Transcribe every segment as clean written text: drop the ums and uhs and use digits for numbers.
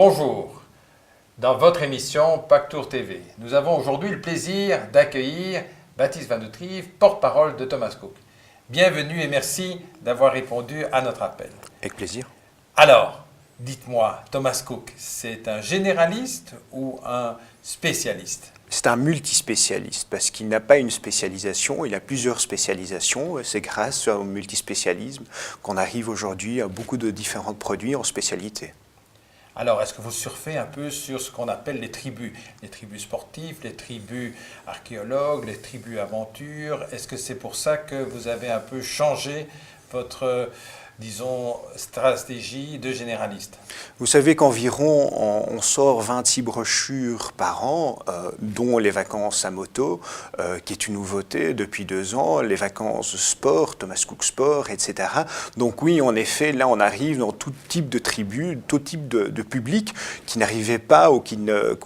Bonjour, dans votre émission Pactour TV, nous avons aujourd'hui le plaisir d'accueillir Baptiste Van de Trieve, porte-parole de Thomas Cook. Bienvenue et merci d'avoir répondu à notre appel. Avec plaisir. Alors, dites-moi, Thomas Cook, c'est un généraliste ou un spécialiste? C'est un multispécialiste parce qu'il n'a pas une spécialisation, il a plusieurs spécialisations. C'est grâce au multispécialisme qu'on arrive aujourd'hui à beaucoup de différents produits en spécialité. Alors, est-ce que vous surfez un peu sur ce qu'on appelle les tribus sportifs, les tribus archéologues, les tribus aventures? Est-ce que c'est pour ça que vous avez un peu changé votre, disons, stratégie de généraliste? Vous savez qu'environ on sort 26 brochures par an, dont les vacances à moto, qui est une nouveauté depuis 2 ans, les vacances sport, Thomas Cook Sport, etc. Donc oui, en effet, là on arrive dans tout type de tribus, tout type de public qui n'arrivait pas ou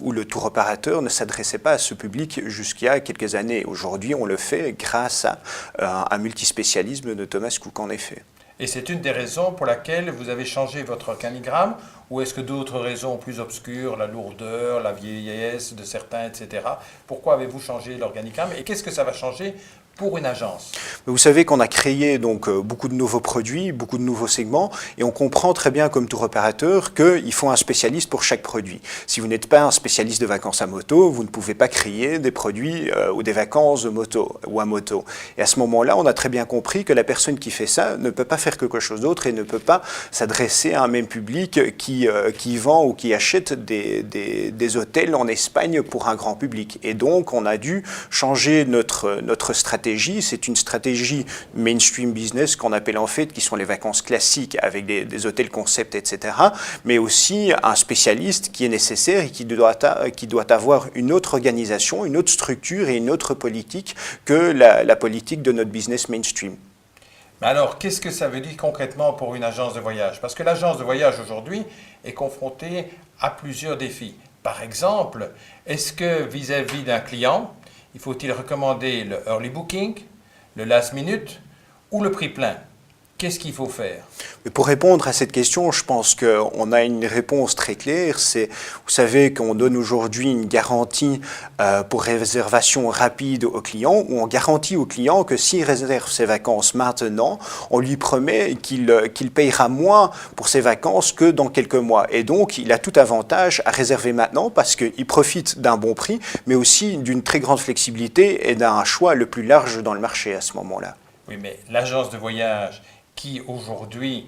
où le tour opérateur ne s'adressait pas à ce public jusqu'il y a quelques années. Aujourd'hui, on le fait grâce à un multispécialisme de Thomas Cook, en effet. Et c'est une des raisons pour laquelle vous avez changé votre organigramme, ou est-ce que d'autres raisons plus obscures, la lourdeur, la vieillesse de certains, etc. Pourquoi avez-vous changé l'organigramme et qu'est-ce que ça va changer pour une agence? Vous savez qu'on a créé donc beaucoup de nouveaux produits, beaucoup de nouveaux segments, et on comprend très bien comme tour opérateur qu'il faut un spécialiste pour chaque produit. Si vous n'êtes pas un spécialiste de vacances à moto, vous ne pouvez pas créer des produits ou des vacances de moto ou à moto. Et à ce moment-là, on a très bien compris que la personne qui fait ça ne peut pas faire quelque chose d'autre et ne peut pas s'adresser à un même public qui vend ou qui achète des hôtels en Espagne pour un grand public. Et donc, on a dû changer notre stratégie. C'est une stratégie mainstream business qu'on appelle en fait, qui sont les vacances classiques avec des hôtels concept, etc. Mais aussi un spécialiste qui est nécessaire et qui doit avoir une autre organisation, une autre structure et une autre politique que la politique de notre business mainstream. Mais alors, qu'est-ce que ça veut dire concrètement pour une agence de voyage? Parce que l'agence de voyage aujourd'hui est confrontée à plusieurs défis. Par exemple, est-ce que vis-à-vis d'un client, il faut-il recommander le early booking, le last minute ou le prix plein? Qu'est-ce qu'il faut faire? Pour répondre à cette question, je pense qu'on a une réponse très claire. Vous savez qu'on donne aujourd'hui une garantie pour réservation rapide au client, où on garantit au client que s'il réserve ses vacances maintenant, on lui promet qu'il payera moins pour ses vacances que dans quelques mois. Et donc, il a tout avantage à réserver maintenant parce qu'il profite d'un bon prix, mais aussi d'une très grande flexibilité et d'un choix le plus large dans le marché à ce moment-là. Oui, mais l'agence de voyage qui aujourd'hui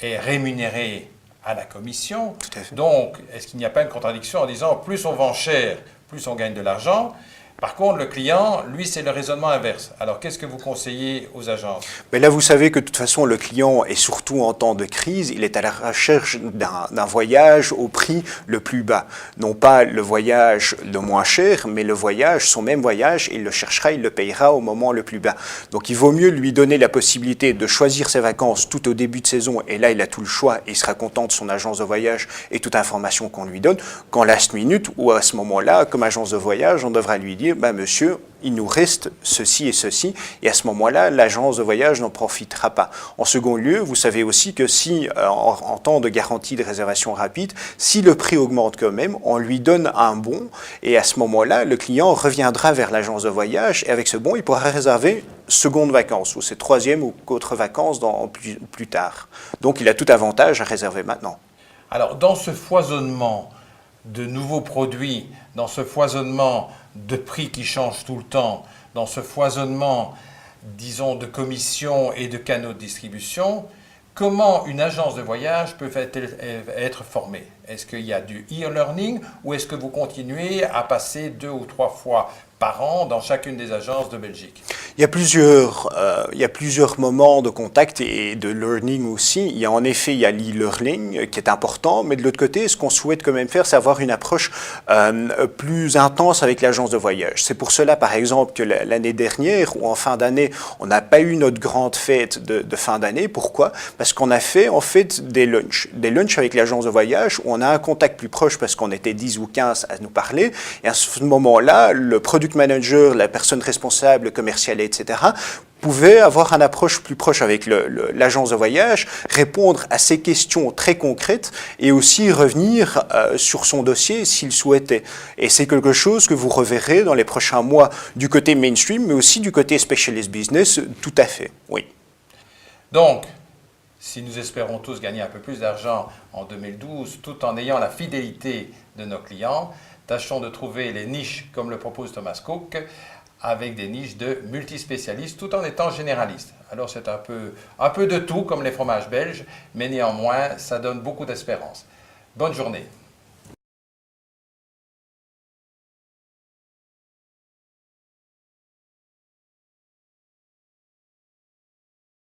est rémunérée à la commission. Tout à fait. Donc, est-ce qu'il n'y a pas une contradiction en disant plus on vend cher, plus on gagne de l'argent? Par contre, le client, lui, c'est le raisonnement inverse. Alors, qu'est-ce que vous conseillez aux agences? Mais là, vous savez que de toute façon, le client, et surtout en temps de crise, il est à la recherche d'un voyage au prix le plus bas. Non pas le voyage le moins cher, mais le voyage, son même voyage, il le cherchera, il le payera au moment le plus bas. Donc, il vaut mieux lui donner la possibilité de choisir ses vacances tout au début de saison, et là, il a tout le choix, et il sera content de son agence de voyage et toute information qu'on lui donne, qu'en last minute, ou à ce moment-là, comme agence de voyage, on devra lui dire, monsieur, il nous reste ceci et ceci, et à ce moment-là, l'agence de voyage n'en profitera pas. En second lieu, vous savez aussi que si, en temps de garantie de réservation rapide, si le prix augmente quand même, on lui donne un bon, et à ce moment-là, le client reviendra vers l'agence de voyage, et avec ce bon, il pourra réserver seconde vacances, ou ses troisième ou autres vacances plus tard. Donc, il a tout avantage à réserver maintenant. Alors, dans ce foisonnement de nouveaux produits, dans ce foisonnement de prix qui changent tout le temps, dans ce foisonnement, disons, de commissions et de canaux de distribution, comment une agence de voyage peut être formée? Est-ce qu'il y a du e-learning ou est-ce que vous continuez à passer 2 ou 3 fois par an dans chacune des agences de Belgique? Il y a plusieurs moments de contact et de learning aussi. Il y a en effet, il y a l'e-learning qui est important, mais de l'autre côté, ce qu'on souhaite quand même faire, c'est avoir une approche plus intense avec l'agence de voyage. C'est pour cela, par exemple, que l'année dernière, ou en fin d'année, on n'a pas eu notre grande fête de fin d'année. Pourquoi? Parce qu'on a fait en fait des lunchs avec l'agence de voyage où on a un contact plus proche parce qu'on était 10 ou 15 à nous parler. Et à ce moment-là, le product manager, la personne responsable commerciale, etc., pouvait avoir une approche plus proche avec l'agence de voyage, répondre à ses questions très concrètes et aussi revenir sur son dossier s'il souhaitait. Et c'est quelque chose que vous reverrez dans les prochains mois du côté mainstream, mais aussi du côté specialist business, tout à fait, oui. Donc, si nous espérons tous gagner un peu plus d'argent en 2012, tout en ayant la fidélité de nos clients, tâchons de trouver les niches, comme le propose Thomas Cook, avec des niches de multispécialistes, tout en étant généralistes. Alors c'est un peu de tout, comme les fromages belges, mais néanmoins, ça donne beaucoup d'espérance. Bonne journée.